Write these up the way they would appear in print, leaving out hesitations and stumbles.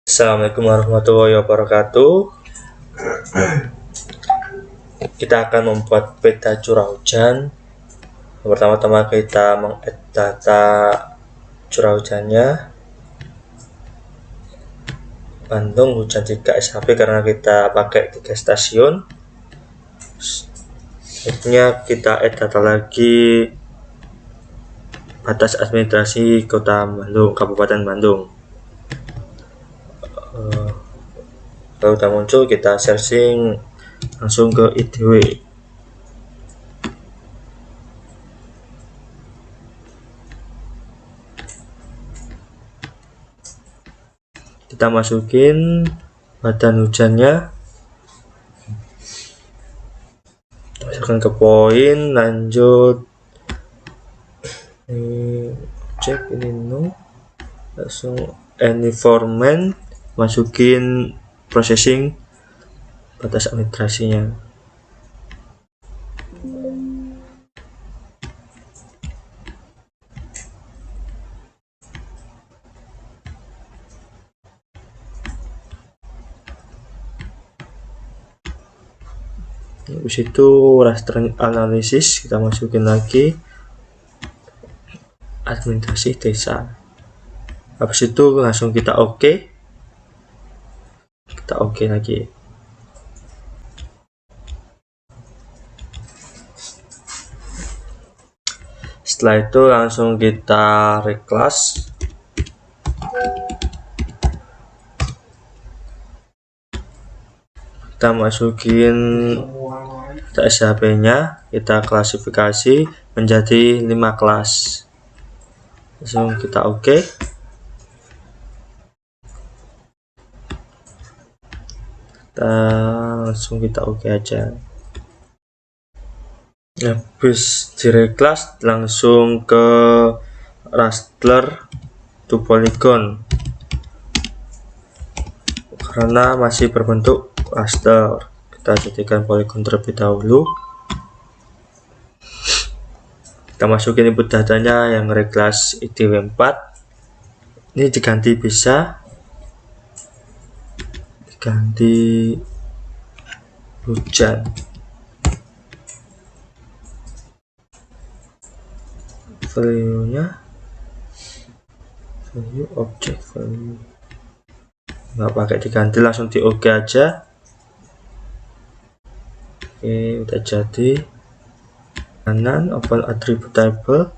Assalamualaikum warahmatullahi wabarakatuh. Kita akan membuat peta curah hujan. Pertama-tama kita meng-add data curah hujannya. Bandung hujan 3 SHP karena kita pakai 3 stasiun. Selanjutnya kita add data lagi batas administrasi Kota Bandung, Kabupaten Bandung. Kalau udah muncul, kita searching langsung ke IDW. Kita masukin badan hujannya, masukkan ke poin, lanjut cek ini no, langsung environment, masukin processing batas administrasinya. Habis itu raster analisis kita masukin lagi administrasi desa. Habis itu langsung kita oke. Kita oke lagi. Setelah itu langsung kita reclass. Kita masukin SHP-nya, kita klasifikasi menjadi 5 kelas. Langsung kita oke. Langsung kita oke aja. Habis di reclass langsung ke raster to polygon karena masih berbentuk raster. Kita jadikan polygon terlebih dahulu. Kita masukin input datanya yang reclass IDW 4. Ini diganti, bisa diganti hujan. Value-nya value object value. Nggak pakai diganti, langsung di OK aja. Oke, udah jadi. Kanan open attribute table.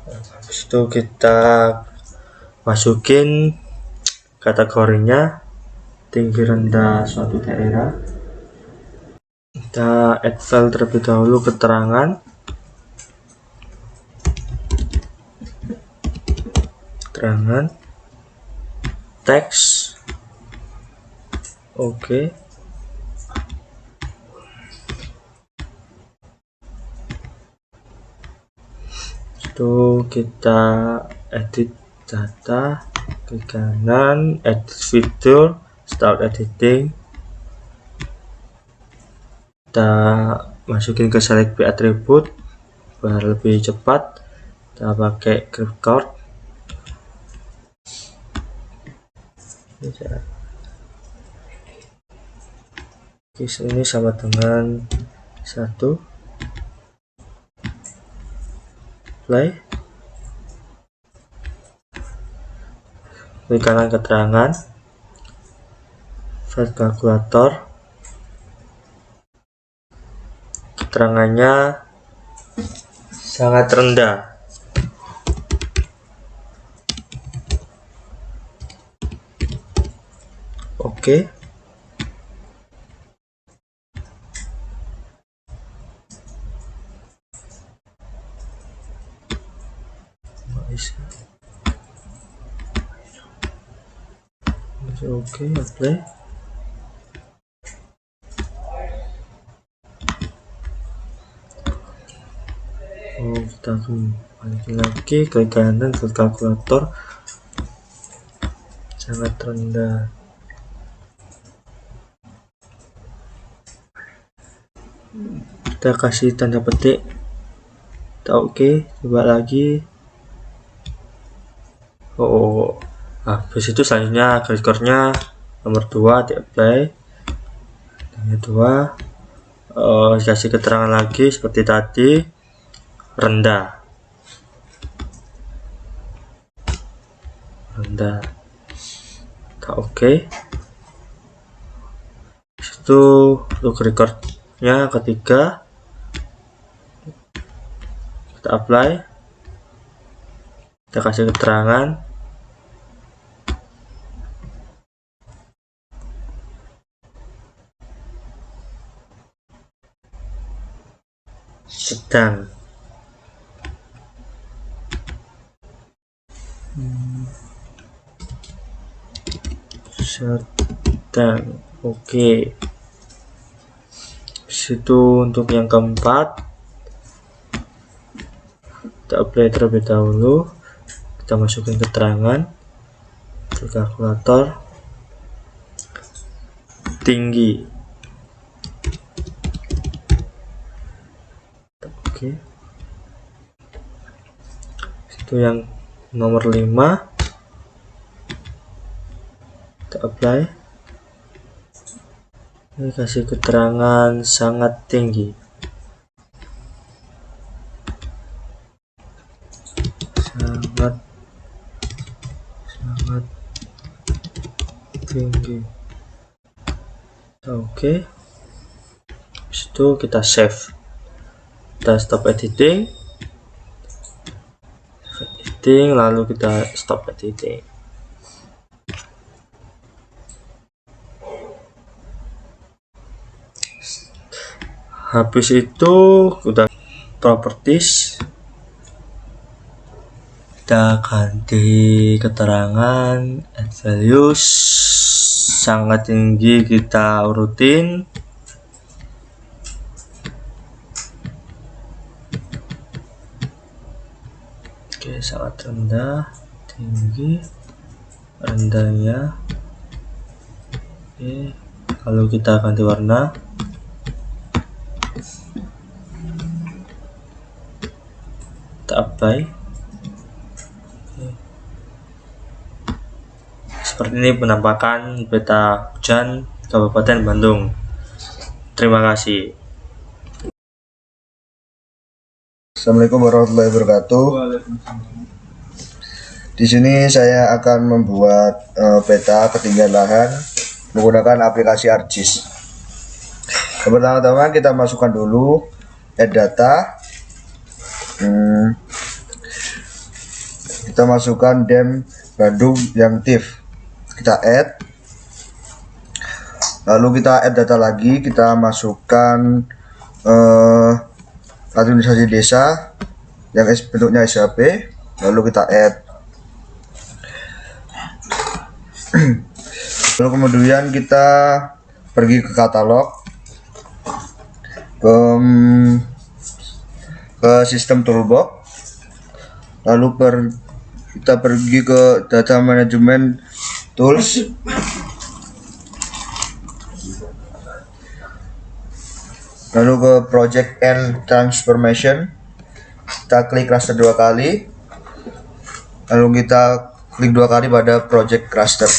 Habis itu kita masukin kategorinya tinggi rendah suatu daerah. Kita add file terlebih dahulu, keterangan teks. Oke. Itu kita edit data, ke kanan, edit fitur, start editing. Kita masukin ke select by attribute biar lebih cepat. Kita pakai record. Oke, ini sama dengan 1. Play. Di kanan keterangan, file kalkulator, keterangannya sangat rendah. Oke. Oke, apply. Kita kembali lagi ke kanan ke kalkulator, sangat rendah. Kita kasih tanda petik. Kita oke, coba lagi. Oh, Habis itu selanjutnya rekornya nomor 2 di apply, nomor 2 dikasih keterangan lagi seperti tadi, rendah. Kita oke. Itu untuk recordnya ketiga, kita apply, kita kasih keterangan, sedang. Sedang. Oke. Situ untuk yang keempat, kita apply terlebih dahulu, kita masukin keterangan ke kalkulator, tinggi. Oke. Itu yang nomor 5, kita apply, ini kasih keterangan sangat tinggi. Sangat tinggi. Oke. Itu kita save, kita stop editing, lalu kita stop editing. Habis itu udah properties, kita ganti keterangan add values sangat tinggi, kita urutin. Oke, sangat rendah, tinggi, rendahnya. Oke, lalu kita ganti warna, kita apply. Seperti ini penampakan peta hujan Kabupaten Bandung. Terima kasih. Assalamualaikum warahmatullahi wabarakatuh. Di sini saya akan membuat peta ketinggian lahan menggunakan aplikasi ArcGIS. Pertama-tama kita masukkan dulu add data. Kita masukkan DEM Bandung yang TIFF. Kita add, lalu kita add data lagi, kita masukkan administrasi desa yang bentuknya SHP, lalu kita add. Lalu kemudian kita pergi ke katalog, ke sistem toolbox, lalu kita pergi ke data management tools, lalu ke project and transformation, kita klik raster 2 kali, lalu kita klik 2 kali pada project raster.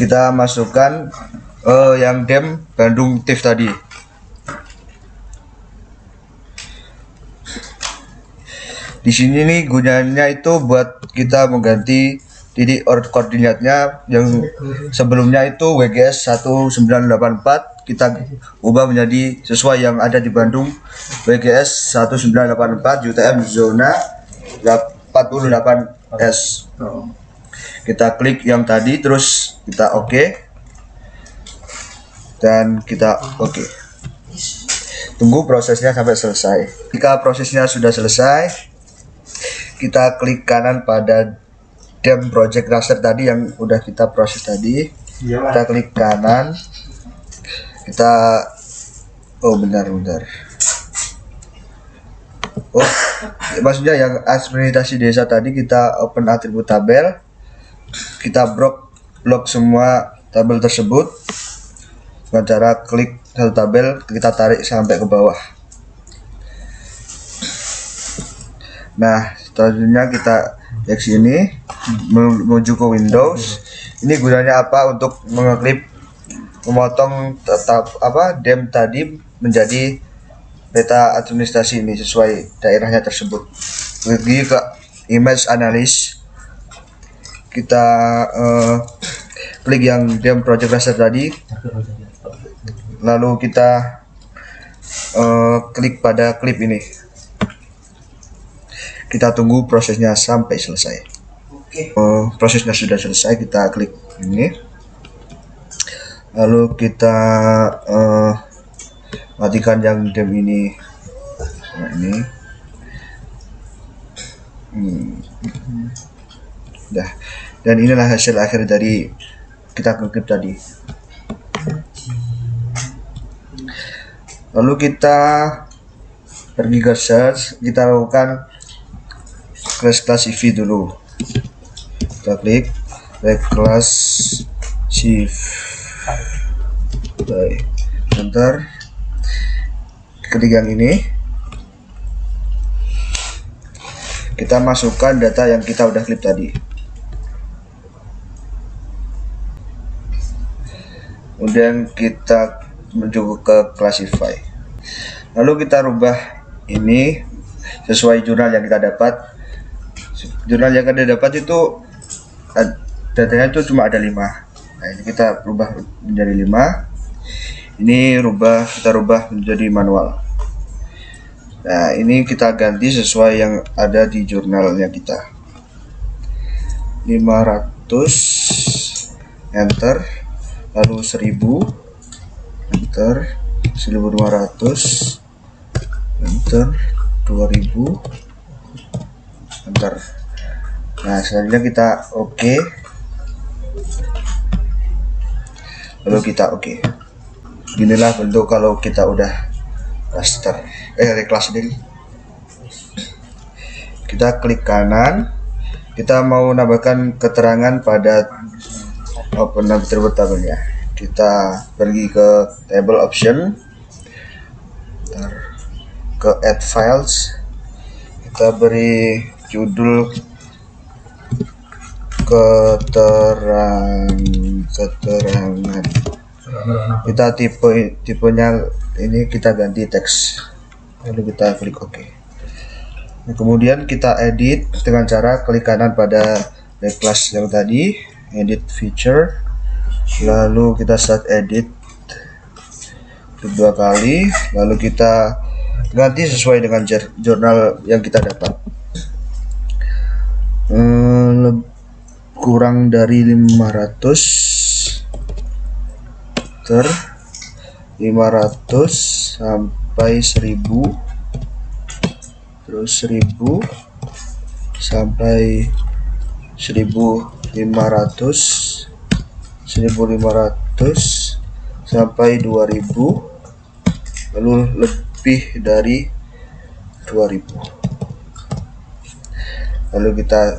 Kita masukkan yang DEM Bandung TIFF tadi. Di sini nih gunanya itu buat kita mengganti titik koordinatnya yang sebelumnya itu WGS 1984, kita ubah menjadi sesuai yang ada di Bandung, WGS 1984 UTM zona 48S. Kita klik yang tadi, terus kita oke, dan kita oke. Tunggu prosesnya sampai selesai. Jika prosesnya sudah selesai, kita klik kanan pada DEM project raster tadi yang udah kita proses tadi. Kita klik kanan, kita bentar, maksudnya yang administrasi desa tadi, kita open atribut tabel, kita blok semua tabel tersebut dengan cara klik satu tabel, kita tarik sampai ke bawah. Nah, selanjutnya kita ke sini menuju ke Windows. Ini gunanya apa? Untuk mengeklip, memotong tetap dem tadi menjadi peta administrasi ini sesuai daerahnya tersebut. Pergi ke image analysis, kita klik yang dem project raster tadi, lalu kita klik pada klip ini. Kita tunggu prosesnya sampai selesai. Prosesnya sudah selesai, kita klik ini, lalu kita matikan yang dem ini. Nah, ini udah, dan inilah hasil akhir dari kita klip tadi. Lalu kita pergi ke search, kita lakukan classify dulu. Kita klik classify, enter, klik yang ini, kita masukkan data yang kita udah klip tadi. Kemudian kita menuju ke classify, lalu kita rubah ini sesuai jurnal yang kita dapat. Jurnal yang kita dapat itu datanya itu cuma ada 5. Nah, ini kita rubah menjadi 5. Ini kita rubah menjadi manual. Nah, ini kita ganti sesuai yang ada di jurnalnya kita. 500, enter, lalu 1000, enter, 1500, enter, 2000, enter. Nah, selanjutnya kita oke, lalu kita oke. Inilah bentuk kalau kita udah raster reclass ini. Kita klik kanan, kita mau nambahkan keterangan pada open attribute tabelnya. Kita pergi ke table option, ke add files, kita beri judul keterangan, kita tipenya ini kita ganti teks, lalu kita klik OK. Nah, kemudian kita edit dengan cara klik kanan pada reclass yang tadi, edit feature, lalu kita start edit, klik 2 kali, lalu kita ganti sesuai dengan jurnal yang kita dapat. Kurang dari 500, 500 sampai 1000, terus 1000 sampai 1500, 1500 sampai 2000, lalu lebih dari 2000. Lalu kita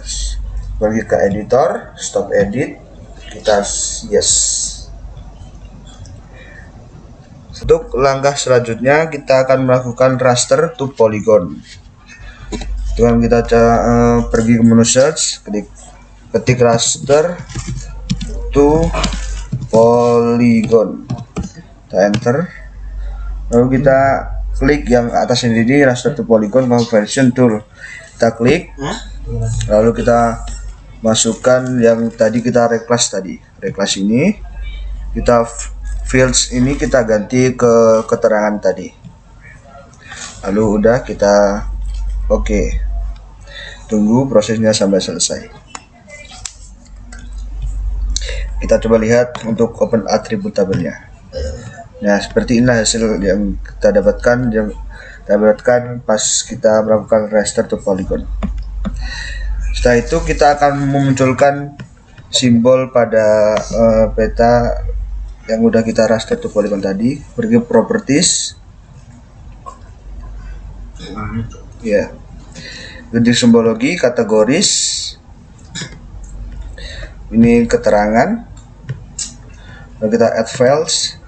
pergi ke editor, stop edit, kita yes. Untuk langkah selanjutnya kita akan melakukan raster to polygon. Dengan kita pergi ke menu search, ketik raster to polygon, kita enter, lalu kita klik yang atas ini, raster to polygon conversion tool, kita klik, lalu kita masukkan yang tadi kita reclass ini, kita fields ini kita ganti ke keterangan tadi, lalu udah kita oke. Tunggu prosesnya sampai selesai. Kita coba lihat untuk open attribute tabelnya. Nah, seperti inilah hasil yang kita dapatkan pas kita melakukan raster to polygon. Setelah itu kita akan memunculkan simbol pada peta yang udah kita raster to polygon tadi. Pergi properties, ya, jadi simbologi, kategoris, ini keterangan, lalu kita add files,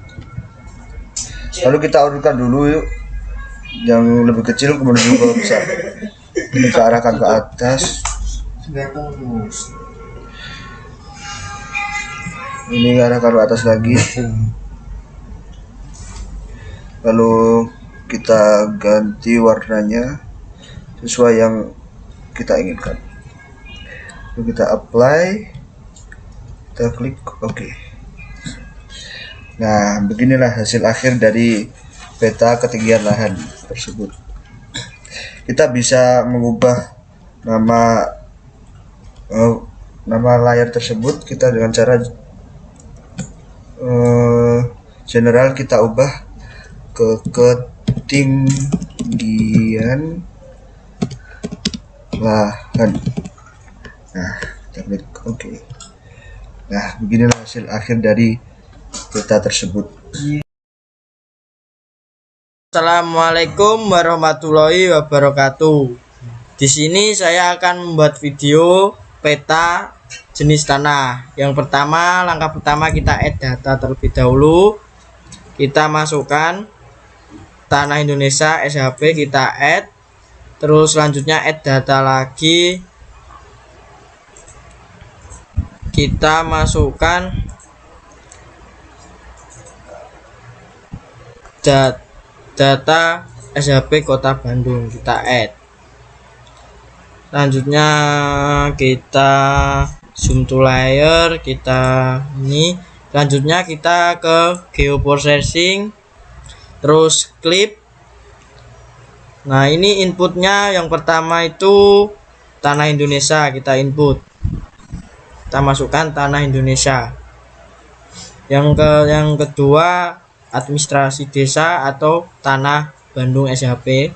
lalu kita urutkan dulu yang lebih kecil kemudian ke besar. Ini ke arahkan ke atas. Ini arahkan ke atas lagi. Lalu kita ganti warnanya sesuai yang kita inginkan. Lalu kita apply, kita klik OK. Nah, beginilah hasil akhir dari peta ketinggian lahan tersebut. Kita bisa mengubah nama layar tersebut kita dengan cara general, kita ubah ke ketinggian lahan. Nah, kita klik OK. Nah, beginilah hasil akhir dari peta tersebut. Assalamualaikum warahmatullahi wabarakatuh. Di sini saya akan membuat video peta jenis tanah. Yang pertama, langkah pertama kita add data terlebih dahulu. Kita masukkan tanah Indonesia SHP, kita add. Terus selanjutnya add data lagi. Kita masukkan data SHP Kota Bandung, kita add. Selanjutnya kita zoom to layer, kita ini. Selanjutnya kita ke geoprocessing, terus clip. Nah, ini inputnya yang pertama itu tanah Indonesia, kita input. Kita masukkan tanah Indonesia. Yang kedua administrasi desa atau tanah Bandung SHP.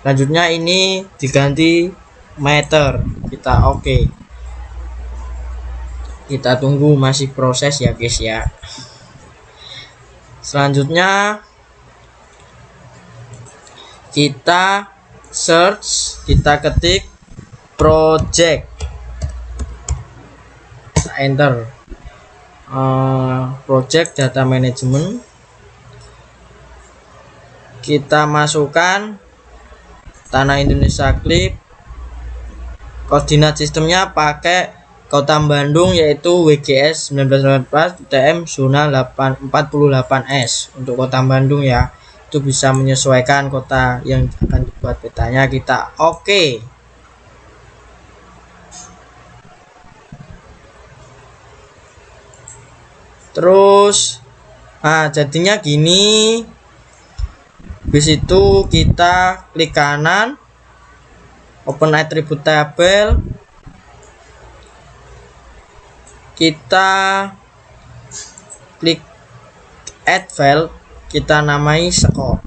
Selanjutnya ini diganti meter, kita OK. Kita tunggu, masih proses ya guys ya. Selanjutnya kita search, kita ketik project, enter. Project data management, kita masukkan tanah Indonesia clip. Koordinat sistemnya pakai Kota Bandung, yaitu WGS 1984 TM zona 48S untuk Kota Bandung ya. Itu bisa menyesuaikan kota yang akan dibuat petanya, kita OK. Terus jadinya gini. Habis itu kita klik kanan, open attribute table, kita klik add file, kita namai score.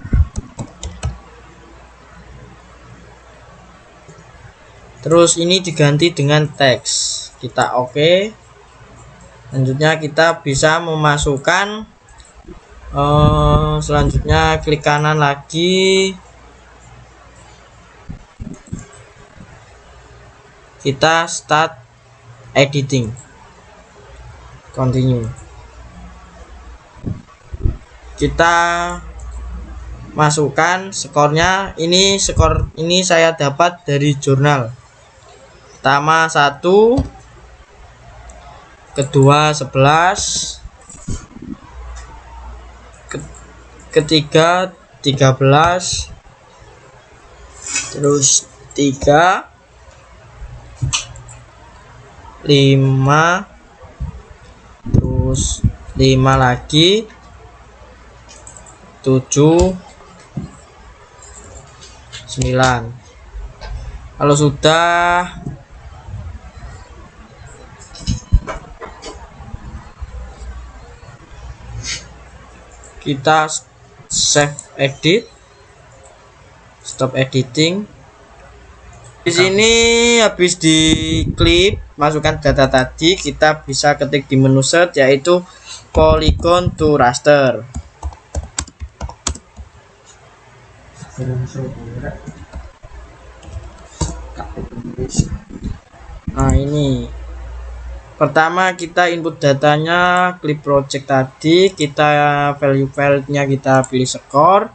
Terus ini diganti dengan teks, kita OK. Selanjutnya kita bisa memasukkan selanjutnya klik kanan lagi, kita start editing, continue. Kita masukkan skornya. Ini skor ini saya dapat dari jurnal. Pertama 1, kedua 11, ketiga 13, terus 3, 5, terus 5 lagi, 7, 9. Kalau sudah, kita save edit, stop editing. Di sini habis diklik masukkan data tadi, kita bisa ketik di menu search, yaitu polygon to raster. Nah, ini pertama kita input datanya clip project tadi, kita value filenya kita pilih skor.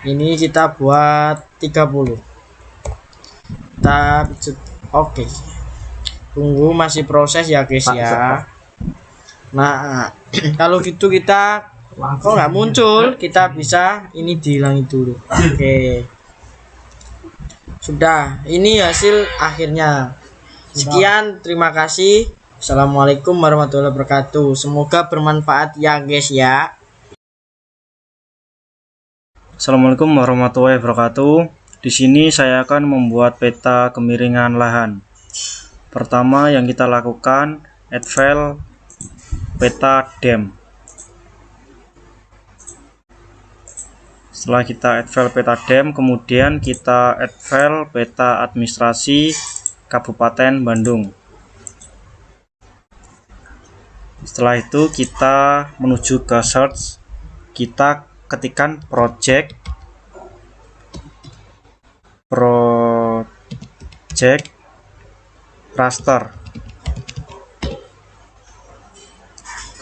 Ini kita buat 30. kita pijat. Oke, tunggu, masih proses ya guys ya. Nah kalau gitu kita kok nggak muncul, kita bisa ini dihilangin dulu. Oke, sudah, ini hasil akhirnya. Sekian, terima kasih. Assalamualaikum warahmatullahi wabarakatuh. Semoga bermanfaat ya guys ya. Assalamualaikum warahmatullahi wabarakatuh. Di sini saya akan membuat peta kemiringan lahan. Pertama yang kita lakukan, add file peta dem. Setelah kita add file peta dem, kemudian kita add file peta administrasi Kabupaten Bandung. Setelah itu kita menuju ke search, kita ketikkan project raster.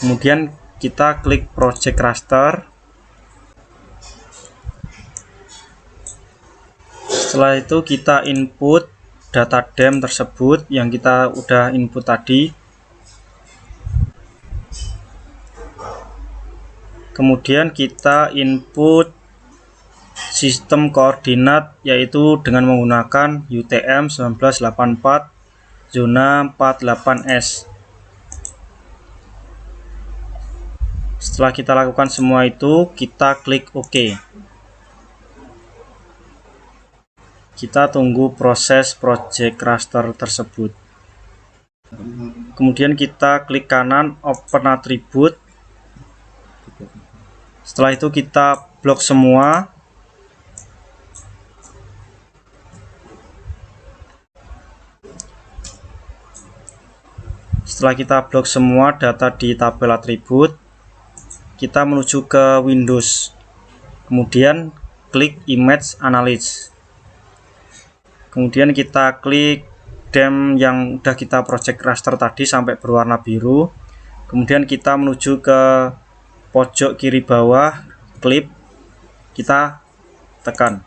Kemudian kita klik project raster. Setelah itu kita input data dem tersebut yang kita udah input tadi. Kemudian kita input sistem koordinat, yaitu dengan menggunakan UTM 1984 zona 48S. Setelah kita lakukan semua itu, kita klik OK. Kita tunggu proses project raster tersebut. Kemudian kita klik kanan open attribute. Setelah itu kita blok semua. Setelah kita blok semua data di tabel atribut, kita menuju ke Windows. Kemudian klik Image Analysis. Kemudian kita klik dem yang udah kita project raster tadi sampai berwarna biru. Kemudian kita menuju ke pojok kiri bawah, klip, kita tekan.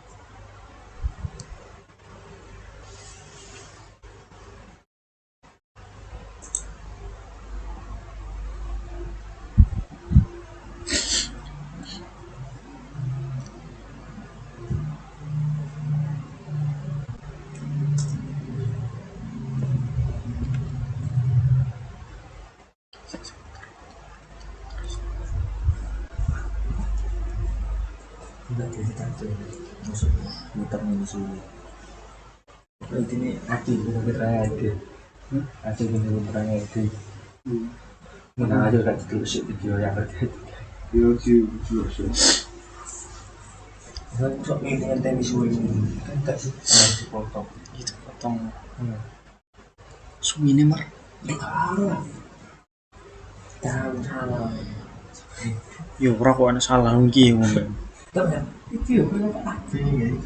Ini aji bener-bener aji bener-bener itu mana aja kan terus video yang ada sok ini dengan tenis ini kan tak sih dipotong gitu, potong sumi ini mar tahu salah yo ora kok ana salah iki ngomong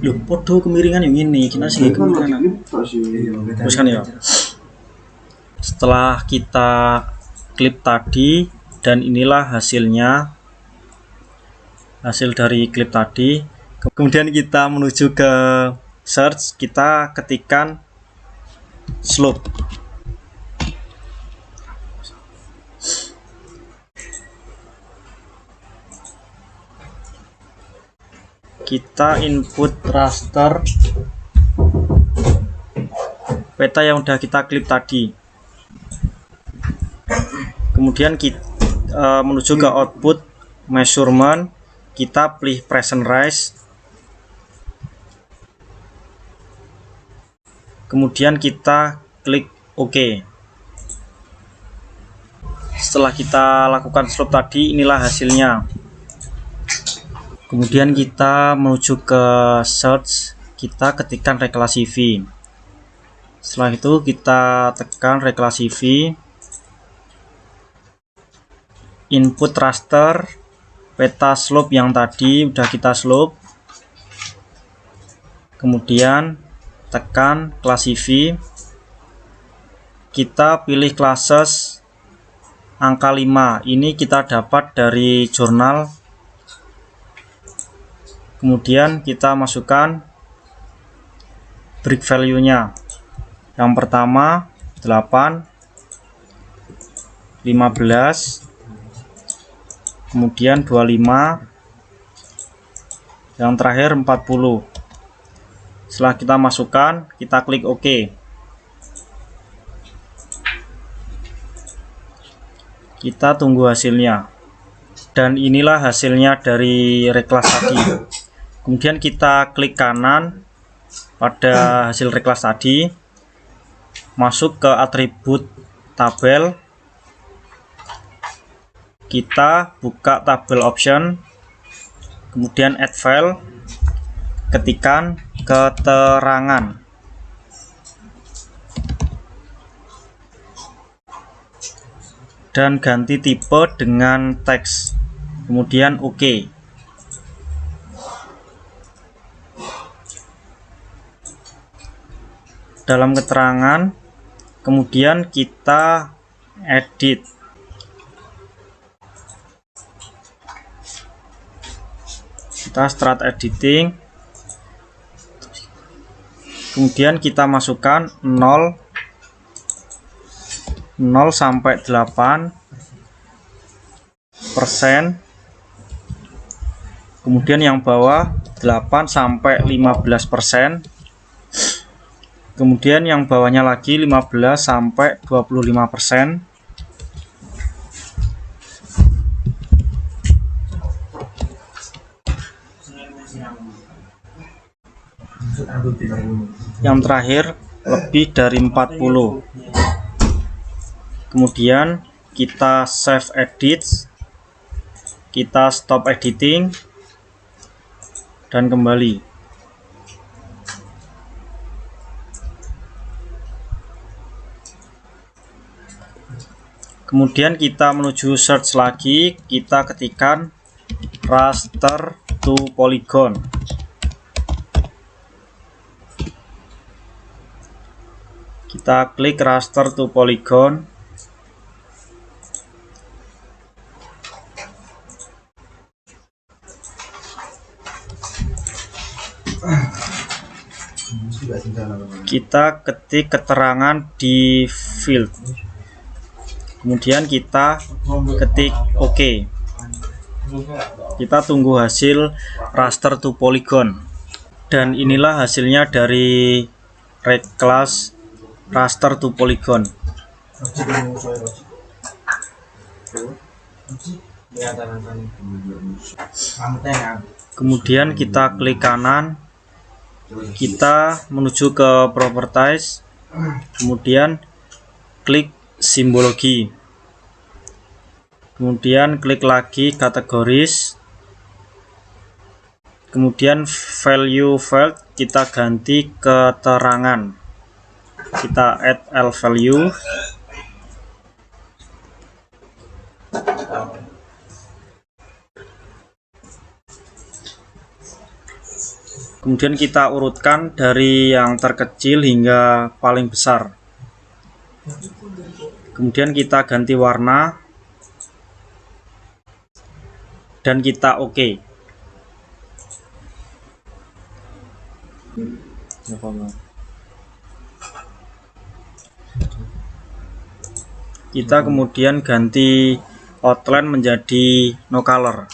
lho podo kemiringan yang ini kita sih kemiringan terus kan ya. Setelah kita klip tadi, dan inilah hasilnya, hasil dari klip tadi. Kemudian kita menuju ke search, kita ketikkan slope. Kita input raster peta yang udah kita klip tadi. Kemudian kita menuju ke output measurement, kita pilih present rise. Kemudian kita klik OK. Setelah kita lakukan slope tadi, inilah hasilnya. Kemudian kita menuju ke search, kita ketikkan reklasi V. Setelah itu kita tekan reklasi V, input raster peta slope yang tadi udah kita slope, kemudian tekan klasi V, kita pilih classes angka 5, ini kita dapat dari jurnal. Kemudian kita masukkan break value-nya. Yang pertama 8, 15, kemudian 25, yang terakhir 40. Setelah kita masukkan, kita klik OK. Kita tunggu hasilnya. Dan inilah hasilnya dari reklas tadi. Kemudian kita klik kanan pada hasil reklas tadi, masuk ke atribut tabel, kita buka tabel option, kemudian add file, ketikkan keterangan. Dan ganti tipe dengan teks, kemudian OK. Dalam keterangan, kemudian kita edit. Kita start editing, kemudian kita masukkan 0 sampai 8%, kemudian yang bawah 8 sampai 15%, kemudian yang bawahnya lagi 15 sampai 25%, yang terakhir lebih dari 40. Kemudian kita save edit, kita stop editing, dan kembali. Kemudian kita menuju search lagi, kita ketikkan raster to polygon. Kita klik raster to polygon. Kita ketik keterangan di field, kemudian kita ketik OK. Kita tunggu hasil raster to polygon. Dan inilah hasilnya dari reklas raster to polygon. Kemudian kita klik kanan, kita menuju ke properties, kemudian klik simbologi, kemudian klik lagi kategoris, kemudian value field kita ganti keterangan, kita add L value, kemudian kita urutkan dari yang terkecil hingga paling besar. Kemudian kita ganti warna dan kita OK. Kita kemudian ganti outline menjadi no color.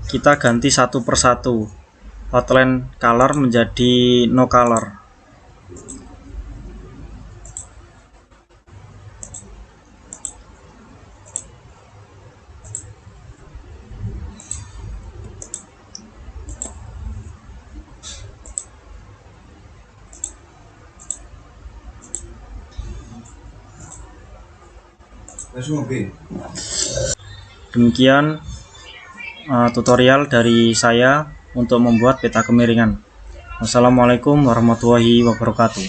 Kita ganti satu persatu, outline color menjadi no color. Demikian tutorial dari saya untuk membuat peta kemiringan. Wassalamualaikum warahmatullahi wabarakatuh.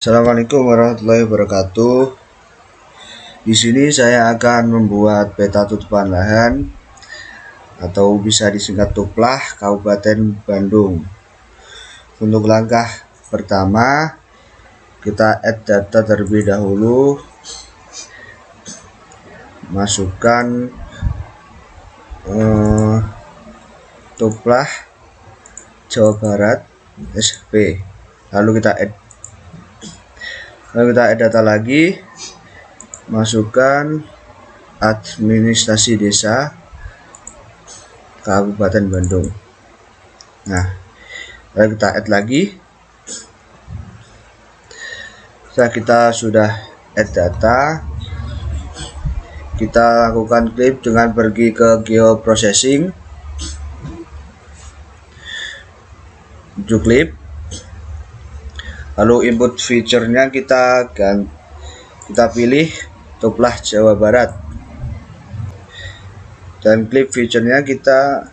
Assalamualaikum warahmatullahi wabarakatuh. Di sini saya akan membuat peta tutupan lahan atau bisa disingkat TUPLAH Kabupaten Bandung. Untuk langkah pertama, kita add data terlebih dahulu. Masukkan Tuplah Jawa Barat SP, lalu kita add data lagi, masukkan administrasi desa Kabupaten Bandung. Nah, lalu kita add lagi. Setelah kita sudah add data, kita lakukan klik dengan pergi ke geoprocessing, menuju klip, lalu input feature-nya kita pilih Tuplah Jawa Barat, dan klip feature-nya kita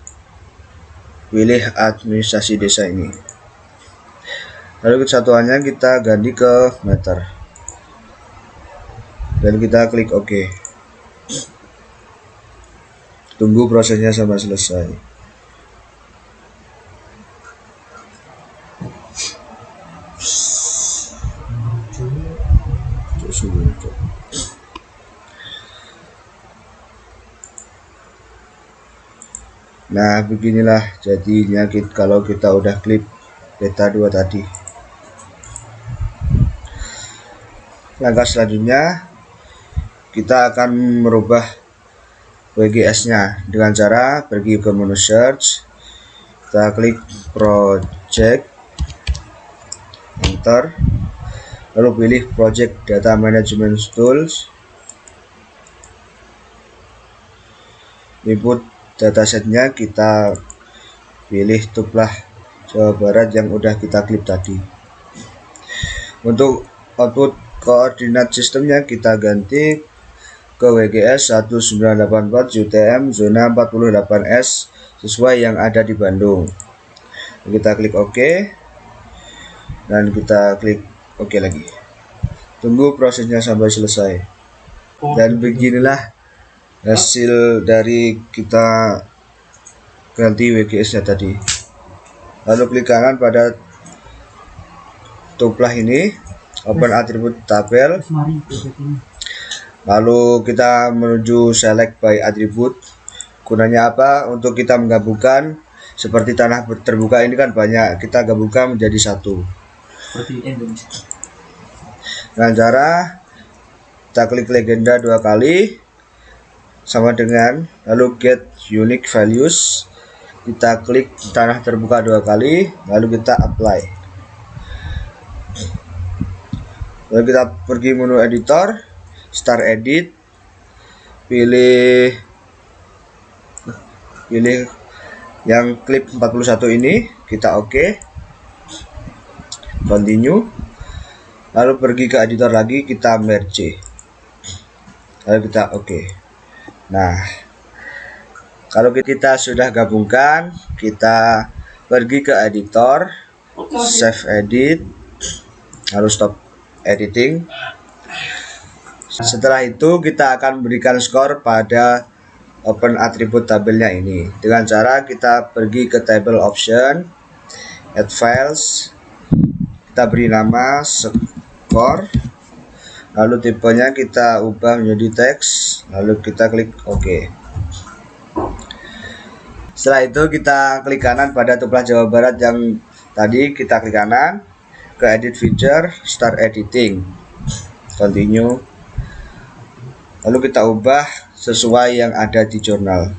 pilih administrasi desa ini. Lalu kesatuannya kita ganti ke meter dan kita klik OK. Tunggu prosesnya sampai selesai. Nah, beginilah jadinya kalau kita udah klik beta 2 tadi. Langkah selanjutnya kita akan merubah WGS-nya dengan cara pergi ke menu search, kita klik project, enter, lalu pilih project data management tools, input datasetnya kita pilih Tuplah Jawa Barat yang udah kita klik tadi. Untuk output koordinat sistemnya kita ganti ke WGS 1984 UTM zona 48S sesuai yang ada di Bandung. Kita klik OK dan kita klik OK lagi. Tunggu prosesnya sampai selesai. Dan beginilah hasil dari kita ganti WGS-nya tadi. Lalu klik kanan pada Tuplah ini, open atribut tabel, lalu kita menuju select by attribute. Gunanya apa? Untuk kita menggabungkan, seperti tanah terbuka ini kan banyak, kita gabungkan menjadi satu. Dengan cara kita klik legenda 2 kali sama dengan, lalu get unique values, kita klik tanah terbuka 2 kali, lalu kita apply. Lalu kita pergi menu editor, start edit, pilih yang klip 41 ini, kita OK, continue, lalu pergi ke editor lagi, kita merge, lalu kita OK. Nah, kalau kita sudah gabungkan, kita pergi ke editor, save edit, lalu stop editing. Setelah itu kita akan berikan skor pada open atribut tabelnya ini dengan cara kita pergi ke table option, add files, kita beri nama skor, lalu tipenya kita ubah menjadi teks, lalu kita klik OK. Setelah itu kita klik kanan pada Tuplah Jawa Barat yang tadi, kita klik kanan ke edit feature, start editing, continue, lalu kita ubah sesuai yang ada di jurnal.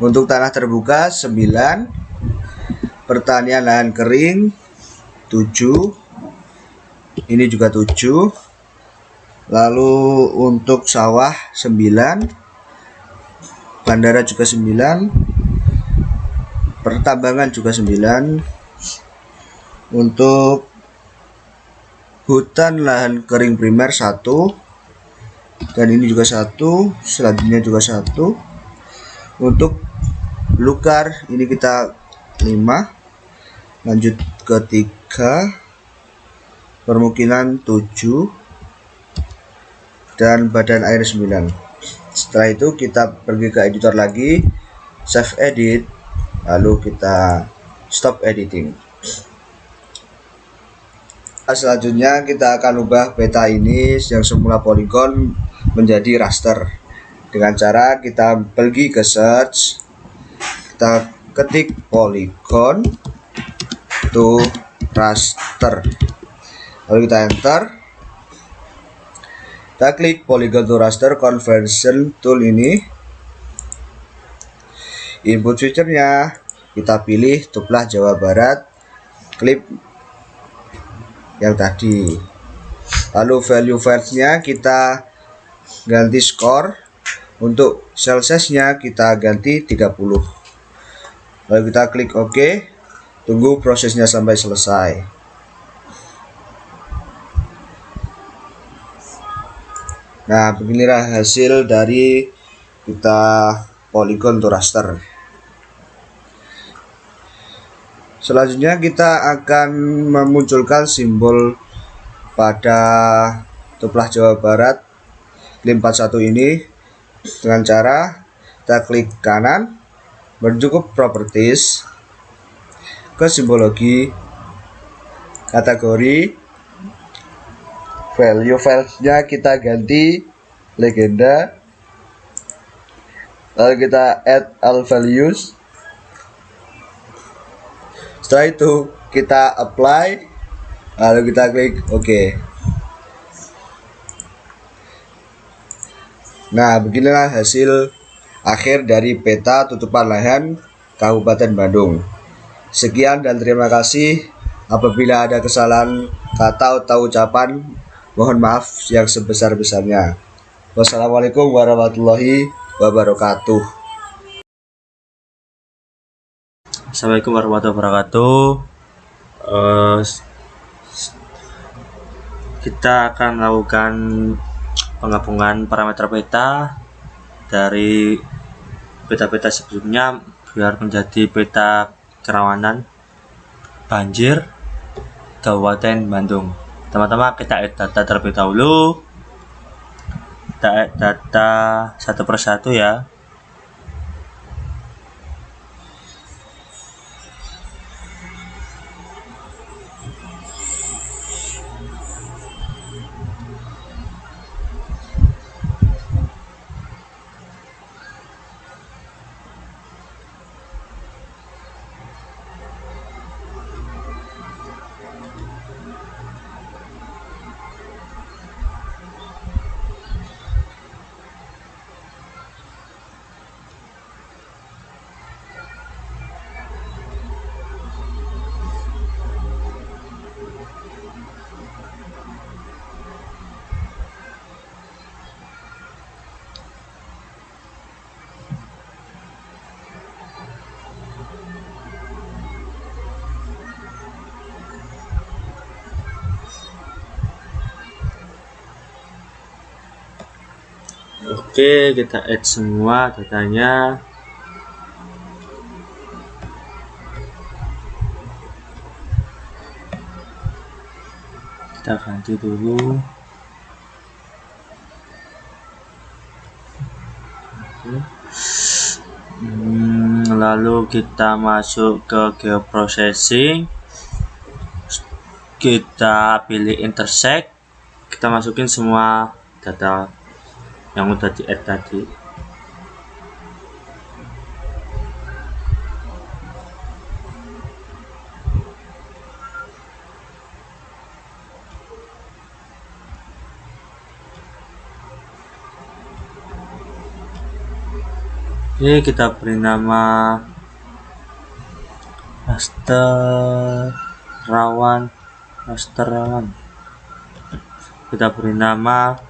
Untuk tanah terbuka 9, pertanian lahan kering 7, ini juga 7, lalu untuk sawah 9, bandara juga 9, pertambangan juga 9, untuk hutan lahan kering primer 1, dan ini juga 1, selanjutnya juga 1, untuk belukar ini kita 5, lanjut ke 3, permukiman 7, dan badan air 9. Setelah itu kita pergi ke editor lagi, save edit, lalu kita stop editing. Selanjutnya kita akan ubah peta ini yang semula poligon menjadi raster dengan cara kita pergi ke search, kita ketik polygon to raster, lalu kita enter, kita klik polygon to raster conversion tool ini. Input feature-nya kita pilih tumplah Jawa Barat clip yang tadi, lalu value files-nya kita ganti score, untuk cell size-nya kita ganti 30, lalu kita klik OK, tunggu prosesnya sampai selesai. Nah, beginilah hasil dari kita polygon to raster. Selanjutnya kita akan memunculkan simbol pada tumplah Jawa Barat link 41 ini dengan cara kita klik kanan menuju ke properties, ke simbologi, kategori, value filesnya kita ganti legenda, lalu kita add all values. Setelah itu kita apply, lalu kita klik OK. Nah, beginilah hasil akhir dari peta tutupan lahan Kabupaten Bandung. Sekian dan terima kasih. Apabila ada kesalahan kata atau ucapan, mohon maaf yang sebesar-besarnya. Wassalamualaikum warahmatullahi wabarakatuh. Assalamualaikum warahmatullahi wabarakatuh. Kita akan melakukan penggabungan parameter peta dari peta-peta sebelumnya biar menjadi peta kerawanan banjir Kabupaten Bandung. Teman-teman, kita add data terlebih dahulu. Kita add data satu persatu ya. Oke, kita add semua datanya. Kita ganti dulu. Lalu kita masuk ke geoprocessing. Kita pilih intersect. Kita masukin semua data yang udah di add tadi. Oke, kita beri nama raster rawan. Kita beri nama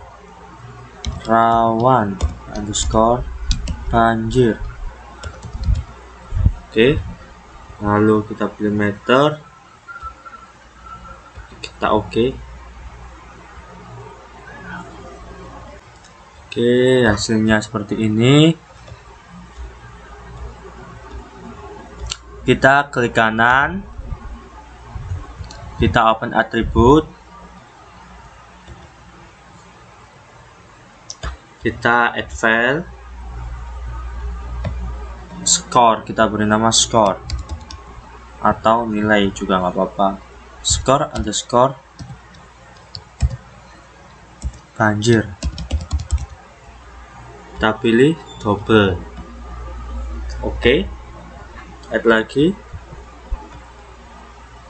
rawan underscore banjir. Oke, lalu kita pilih meter, kita oke. Oke, hasilnya seperti ini. Kita klik kanan, kita open atribut, kita add file, score, kita beri nama score atau nilai juga nggak apa-apa, score underscore banjir. kita pilih double. Oke, add lagi,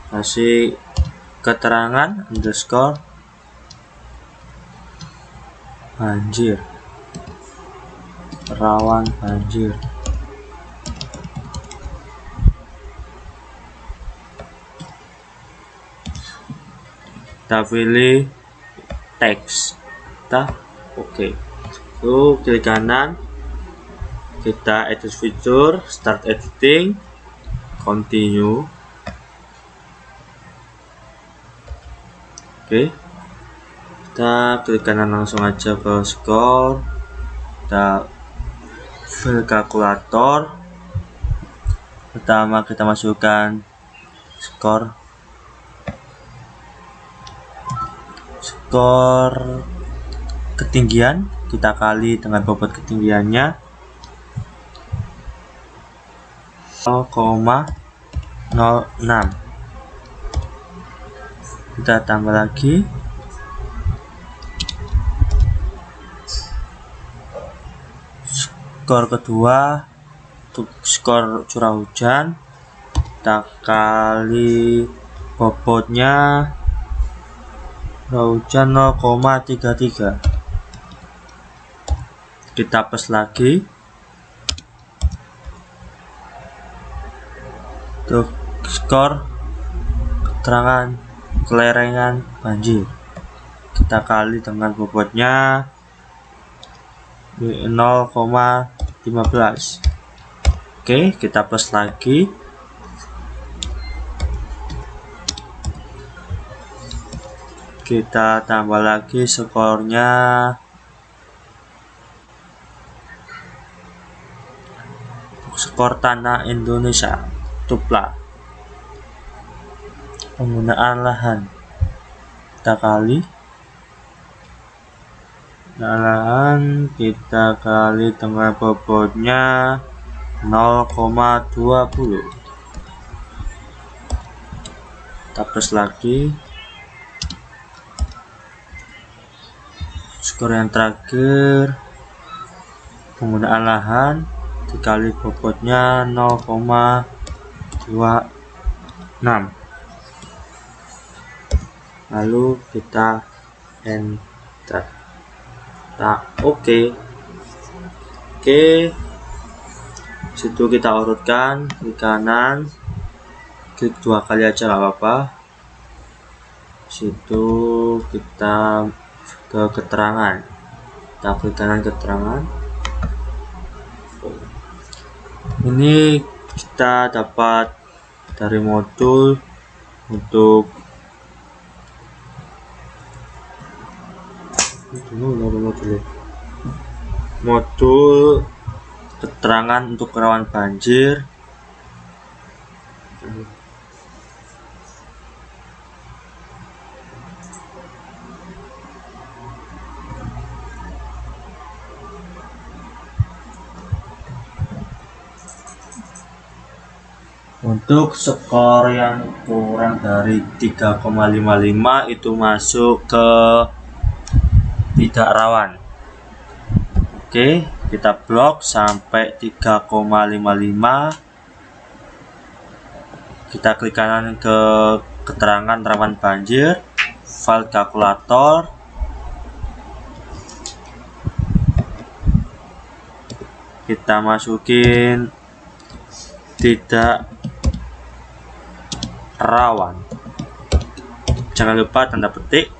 kasih keterangan underscore banjir, rawan banjir. Kita pilih teks, kita oke. Lalu klik kanan, kita edit fitur, start editing, continue. Oke, kita klik kanan langsung aja ke score, kita fill kalkulator. Pertama kita masukkan skor ketinggian, kita kali dengan bobot ketinggiannya 0,06. Kita tambah lagi skor kedua untuk skor curah hujan, kita kali bobotnya curah hujan 0,33. Kita plus lagi untuk skor keterangan kelerengan banjir, kita kali dengan bobotnya 0,15. Oke, kita plus lagi kita tambah lagi skornya skor tanah Indonesia, tupla penggunaan lahan, kita kali lahan, kita kali dengan bobotnya 0,20. Kita plus lagi skor yang terakhir, penggunaan lahan dikali bobotnya 0,26. Lalu kita enter. Nah, oke, situ kita urutkan, klik kanan, klik 2 kali aja nggak apa-apa. Situ kita ke keterangan, kita klik kanan keterangan. Ini kita dapat dari modul untuk modul keterangan untuk rawan banjir. Untuk skor yang kurang dari 3,55 itu masuk ke tidak rawan. Oke, kita blok sampai 3,55. Kita klik kanan ke keterangan rawan banjir, file kalkulator. Kita masukin tidak rawan, jangan lupa tanda petik,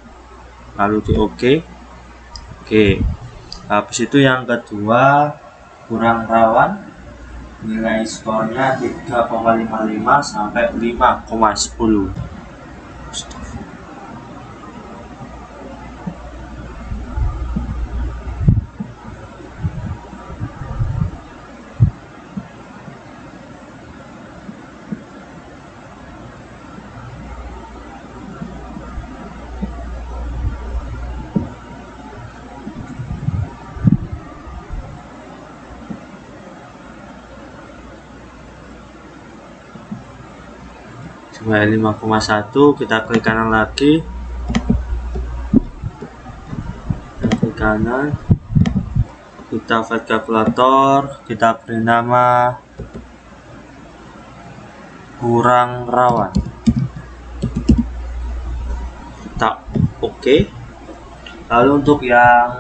lalu di oke. Habis itu yang kedua kurang rawan, nilai skornya 3,55 sampai 5,10. Sampai 5,1, kita klik kanan lagi, kita klik kanan, kita fight kalkulator, kita beri nama kurang rawan. Kita oke. Lalu untuk yang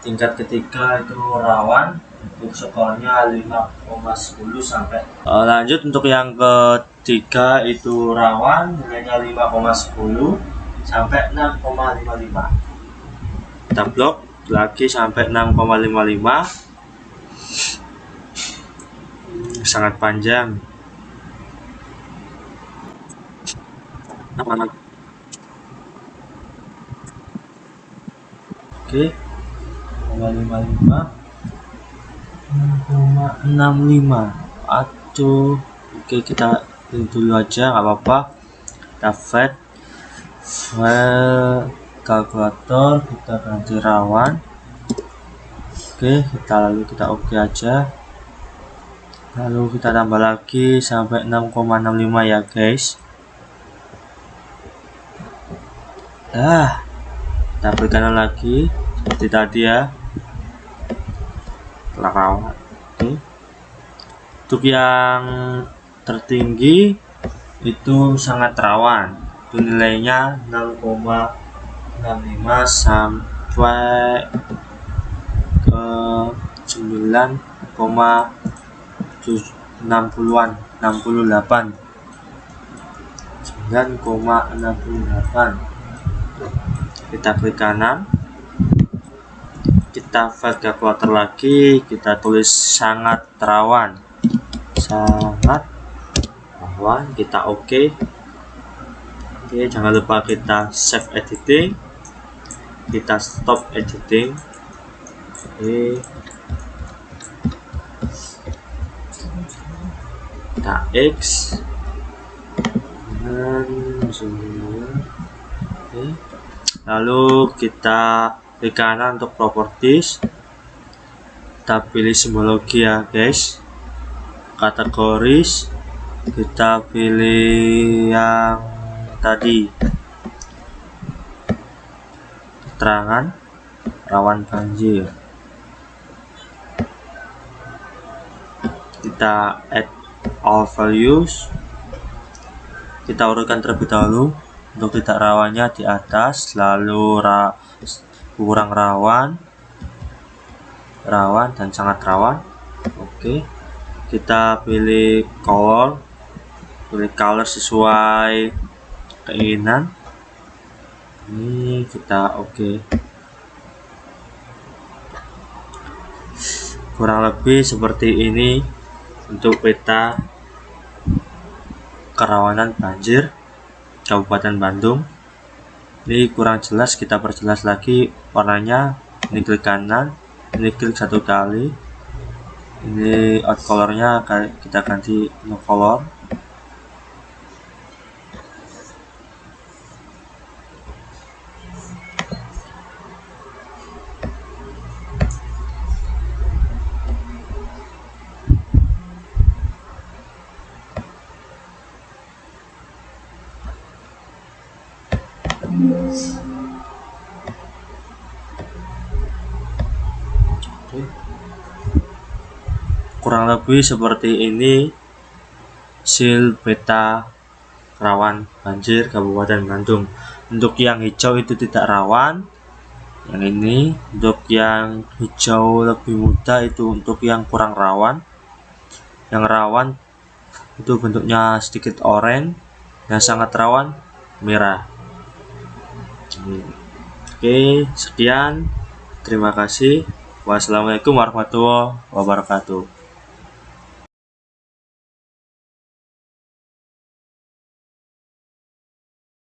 tingkat ketiga itu rawan, untuk skornya 5,10 sampai. Lanjut untuk yang ketiga itu rawan, nilainya 5,10 sampai 6,55. Kita blok lagi sampai 6,55. Sangat panjang. Oke, 6,55, 6,65. Aduh, oke, kita ini dulu aja, nggak apa-apa. Kita file kalkulator, kita ganti rawan. Oke, kita oke aja. Lalu kita tambah lagi sampai 6,65 ya guys. Kita berikan lagi seperti tadi ya, rawan. Oke. Untuk yang tertinggi itu sangat rawan, itu nilainya 6,65 sampai ke 9,60-an, 68, 9,68. Kita klik kanan, kita file kalkulator lagi, kita tulis sangat rawan, kita oke. Oke, jangan lupa kita save editing, kita stop editing. Oke, kita X dan oke. Lalu kita klik kanan untuk properties, kita pilih simbologi ya guys, kategoris, kita pilih yang tadi, keterangan rawan banjir. Kita add all values, kita urutkan terlebih dahulu. Untuk tidak rawannya di atas, lalu kurang rawan, rawan dan sangat rawan. Oke, kita pilih color, sesuai keinginan. Ini kita oke. Kurang lebih seperti ini untuk peta kerawanan banjir Kabupaten Bandung. Ini kurang jelas, kita perjelas lagi warnanya. Ini klik kanan, ini klik satu kali, ini out colornya kita ganti no color. Kurang lebih seperti ini hasil peta rawan banjir Kabupaten Bandung. Untuk yang hijau itu tidak rawan, yang ini. Untuk yang hijau lebih muda itu untuk yang kurang rawan. Yang rawan itu bentuknya sedikit oranye, yang sangat rawan merah. Oke, sekian, terima kasih. Wassalamualaikum warahmatullahi wabarakatuh.